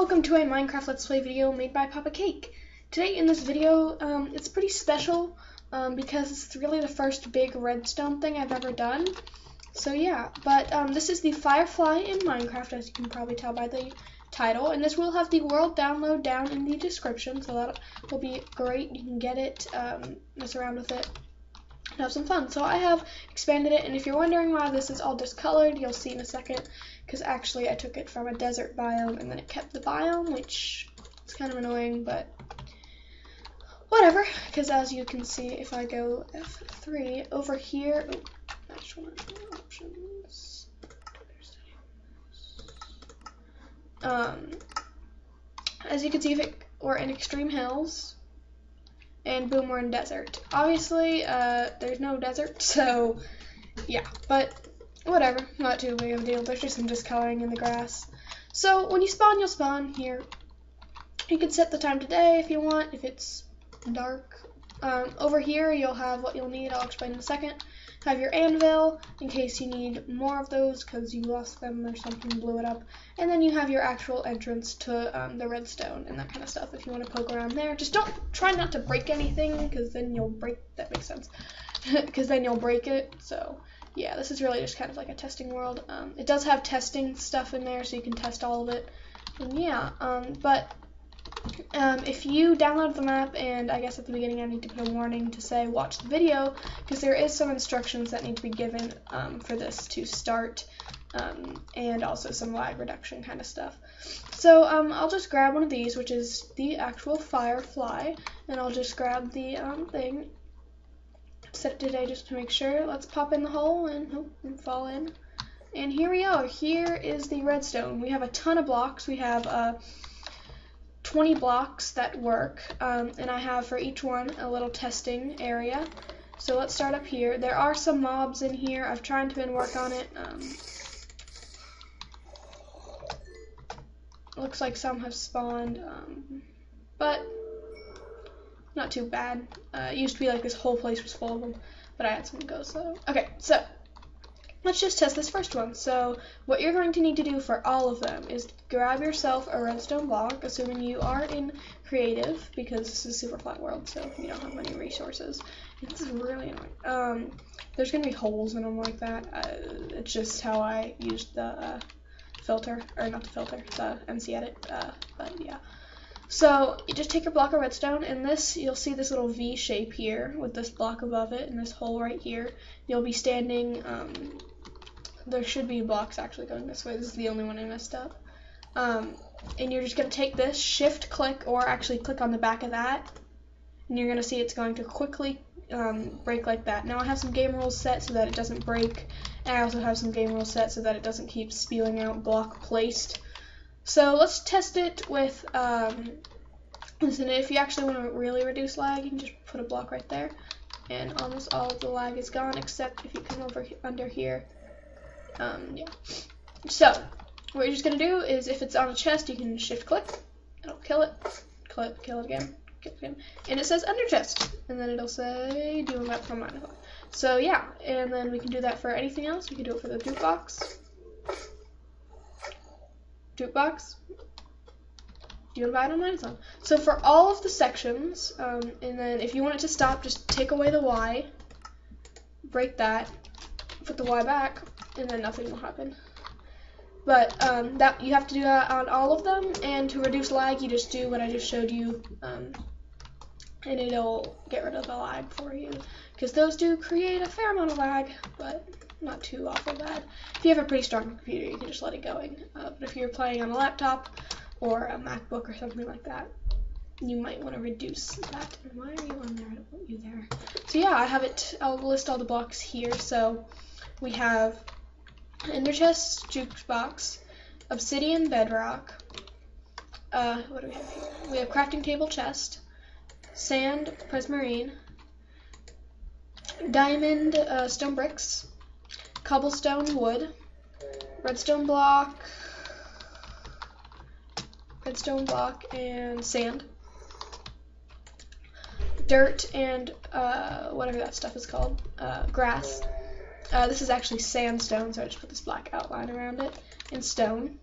welcome to a Minecraft Let's Play video made by Papa Cake. Today in this video, it's pretty special because it's really the first big redstone thing I've ever done. So yeah, but this is the Firefly in Minecraft, as you can probably tell by the title, and this will have the world download down in the description, so that will be great. You can get it, mess around with it, and have some fun. So I have expanded it, and if you're wondering why this is all discolored, you'll see in a second, because actually I took it from a desert biome and then it kept the biome, which is kind of annoying, but whatever, because as you can see, if I go F3 over here, actual options, as you can see, if we're in extreme hills, and boom, we're in desert. Obviously, there's no desert, so yeah, but whatever, not too big of a deal. There's just some discoloring in the grass. So when you spawn, you'll spawn here. You can set the time to day if you want, if it's dark. Over here, you'll have what you'll need. I'll explain in a second. Have your anvil in case you need more of those because you lost them or something blew it up. And then you have your actual entrance to the redstone and that kind of stuff if you want to poke around there. Just try not to break anything because then you'll break, that makes sense, because then you'll break it. So yeah, this is really just kind of like a testing world. It does have testing stuff in there so you can test all of it. And yeah, if you download the map, and I guess at the beginning I need to put a warning to say watch the video, because there is some instructions that need to be given for this to start, and also some lag reduction kind of stuff. So I'll just grab one of these, which is the actual Firefly, and I'll just grab the thing, set it today just to make sure. Let's pop in the hole and fall in. And here we are. Here is the redstone. We have a ton of blocks. We have 20 blocks that work, and I have for each one a little testing area. So let's start up here. There are some mobs in here. I've tried to work on it. Looks like some have spawned, but not too bad. It used to be like this whole place was full of them, but I had some go. So okay, so let's just test this first one. So what you're going to need to do for all of them is grab yourself a redstone block, assuming you are in creative, because this is a super flat world, so you don't have many resources. This is really annoying. There's going to be holes in them like that. It's just how I used the filter, or not the filter, the MC edit, but yeah. So you just take your block of redstone, and this, you'll see this little V shape here with this block above it and this hole right here. You'll be standing, there should be blocks actually going this way. This is the only one I messed up. And you're just going to take this, shift click, or actually click on the back of that, and you're going to see it's going to quickly break like that. Now I have some game rules set so that it doesn't break, and I also have some game rules set so that it doesn't keep spewing out block placed. So let's test it with, listen, if you actually want to really reduce lag, you can just put a block right there, and almost all of the lag is gone, except if you come over under here. Yeah. So what you're just going to do is, if it's on a chest, you can shift click, it'll kill it, kill it again, kill it again, and it says under chest, and then it'll say do a map from mine. So yeah, and then we can do that for anything else. We can do it for the jukebox. Jukebox. Do you want to buy it on Amazon? So for all of the sections, and then if you want it to stop, just take away the Y, break that, put the Y back, and then nothing will happen. But that you have to do that on all of them, and to reduce lag, you just do what I just showed you, and it'll get rid of the lag for you, because those do create a fair amount of lag, but not too awful bad. If you have a pretty strong computer, you can just let it going. But if you're playing on a laptop or a MacBook or something like that, you might want to reduce that. And why are you on there? I don't want you there. So yeah, I have it. I'll list all the blocks here. So we have ender chest, jukebox, obsidian, bedrock. What do we have here? We have crafting table, chest, sand, prismarine, diamond, stone bricks, cobblestone, wood, redstone block, and sand, dirt, and whatever that stuff is called, grass. This is actually sandstone, so I just put this black outline around it, and stone,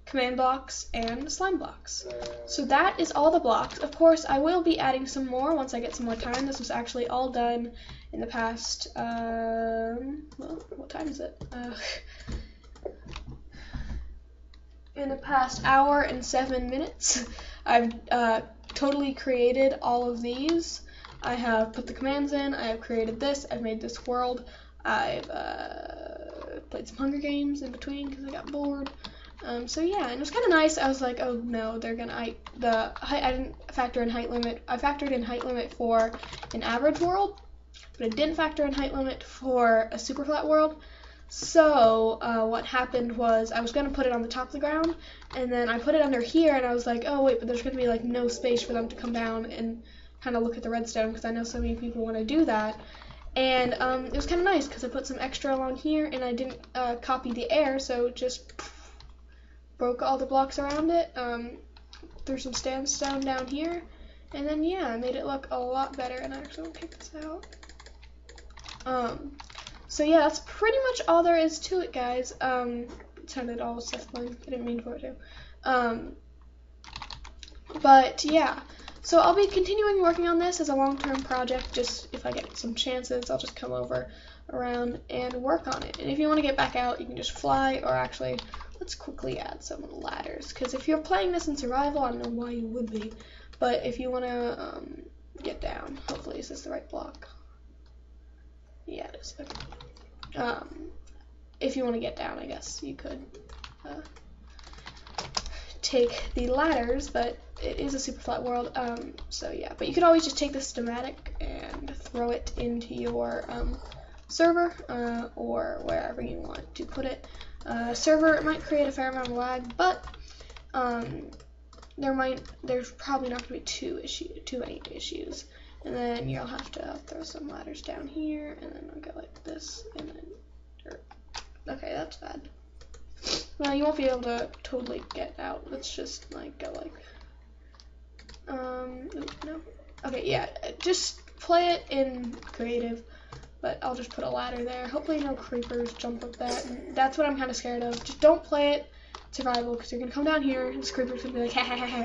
command blocks, and slime blocks. So that is all the blocks. Of course, I will be adding some more once I get some more time. This was actually all done in the past, well, what time is it? In the past hour and 7 minutes. I've totally created all of these. I have put the commands in, I have created this, I've made this world, I've played some Hunger Games in between because I got bored. So yeah, and it was kind of nice. I was like, oh no, they're gonna, I didn't factor in height limit. I factored in height limit for an average world, but I didn't factor in height limit for a super flat world. So what happened was I was gonna put it on the top of the ground, and then I put it under here, and I was like, oh wait, but there's gonna be like no space for them to come down and kind of look at the redstone, because I know so many people want to do that. And it was kind of nice because I put some extra along here, and I didn't copy the air, so it just broke all the blocks around it. Threw some sandstone down here, and then yeah, I made it look a lot better. And I actually want to take this out. So yeah, that's pretty much all there is to it, guys. It sounded all stifling. I didn't mean for it to. But yeah. So I'll be continuing working on this as a long-term project. Just if I get some chances, I'll just come over around and work on it. And if you want to get back out, you can just fly, or actually, let's quickly add some ladders. Because if you're playing this in survival, I don't know why you would be, but if you want to get down, hopefully is this the right block? Yeah, it is. Okay. If you want to get down, I guess you could take the ladders, but it is a super flat world, so yeah. But you could always just take the schematic and throw it into your server, or wherever you want to put it. Server, it might create a fair amount of lag, but there's probably not going to be too many issues. And then you'll have to throw some ladders down here, and then I'll go like this, and then, okay, that's bad. Well, you won't be able to totally get out. Let's just like go like, no. Okay, yeah, just play it in creative, but I'll just put a ladder there. Hopefully no creepers jump up that. And that's what I'm kind of scared of. Just don't play it survival, because you're gonna come down here and this creeper's gonna be like, ha ha ha ha,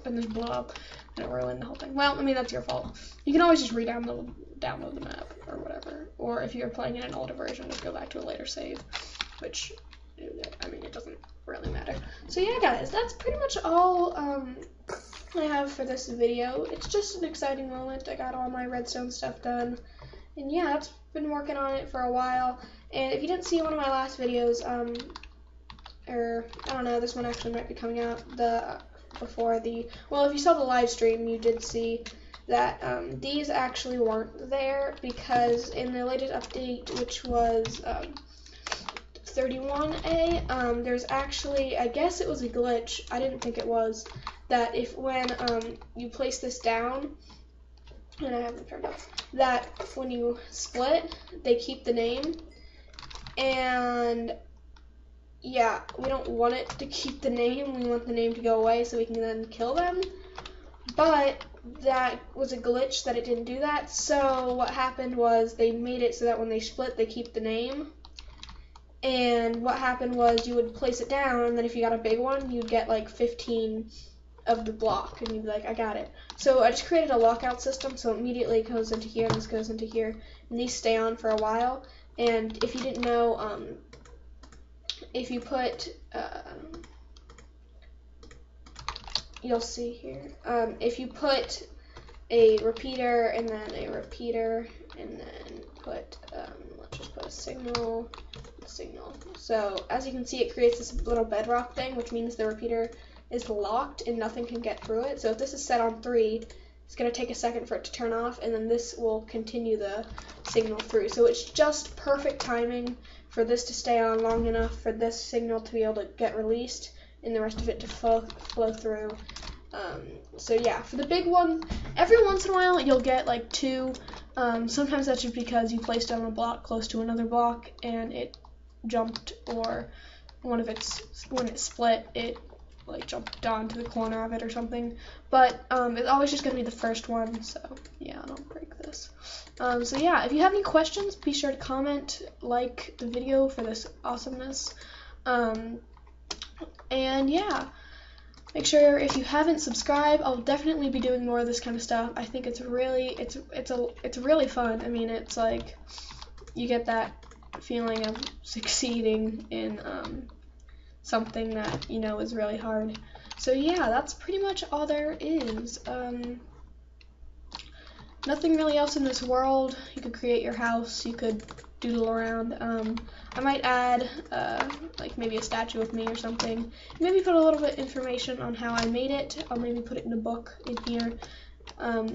and just blow up and ruin the whole thing. Well, I mean, that's your fault. You can always just download the map or whatever. Or if you're playing in an older version, just go back to a later save, which, I mean, it doesn't really matter. So yeah, guys, that's pretty much all I have for this video. It's just an exciting moment. I got all my redstone stuff done, and yeah, I've been working on it for a while. And if you didn't see one of my last videos, or I don't know, this one actually might be coming out well, if you saw the live stream, you did see that these actually weren't there, because in the latest update, which was 31A, there's actually, I guess it was a glitch, I didn't think it was, that if when you place this down, and I haven't turned off, that when you split, they keep the name, and yeah, we don't want it to keep the name, we want the name to go away so we can then kill them, but that was a glitch that it didn't do that. So what happened was they made it so that when they split, they keep the name. And what happened was you would place it down, and then if you got a big one, you'd get like 15 of the block, and you'd be like, I got it. So I just created a lockout system, so immediately it goes into here, and this goes into here, and these stay on for a while. And if you didn't know, if you put, you'll see here, if you put a repeater, and then a repeater, and then put, let's just put a signal. So as you can see, it creates this little bedrock thing, which means the repeater is locked and nothing can get through it. So if this is set on 3, it's going to take a second for it to turn off, and then this will continue the signal through. So it's just perfect timing for this to stay on long enough for this signal to be able to get released and the rest of it to flow through. So yeah, for the big one, every once in a while you'll get like 2. Sometimes that's just because you placed down a block close to another block and it jumped, or when it split, it like jumped onto the corner of it or something. But it's always just gonna be the first one. So yeah, don't break this. So yeah, if you have any questions, be sure to comment, like the video for this awesomeness. And yeah, make sure if you haven't subscribed, I'll definitely be doing more of this kind of stuff. I think it's really fun. I mean, it's like you get that feeling of succeeding in something that you know is really hard. So yeah, that's pretty much all there is. Nothing really else in this world. You could create your house, you could doodle around. I might add like maybe a statue of me or something. Maybe put a little bit of information on how I made it. I'll maybe put it in a book in here.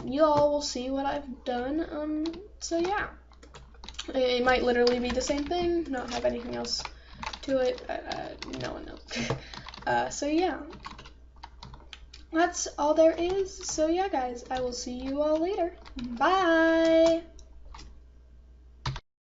You all will see what I've done. So yeah, it might literally be the same thing, not have anything else to it. No one knows. So yeah, that's all there is. So yeah, guys, I will see you all later. Bye!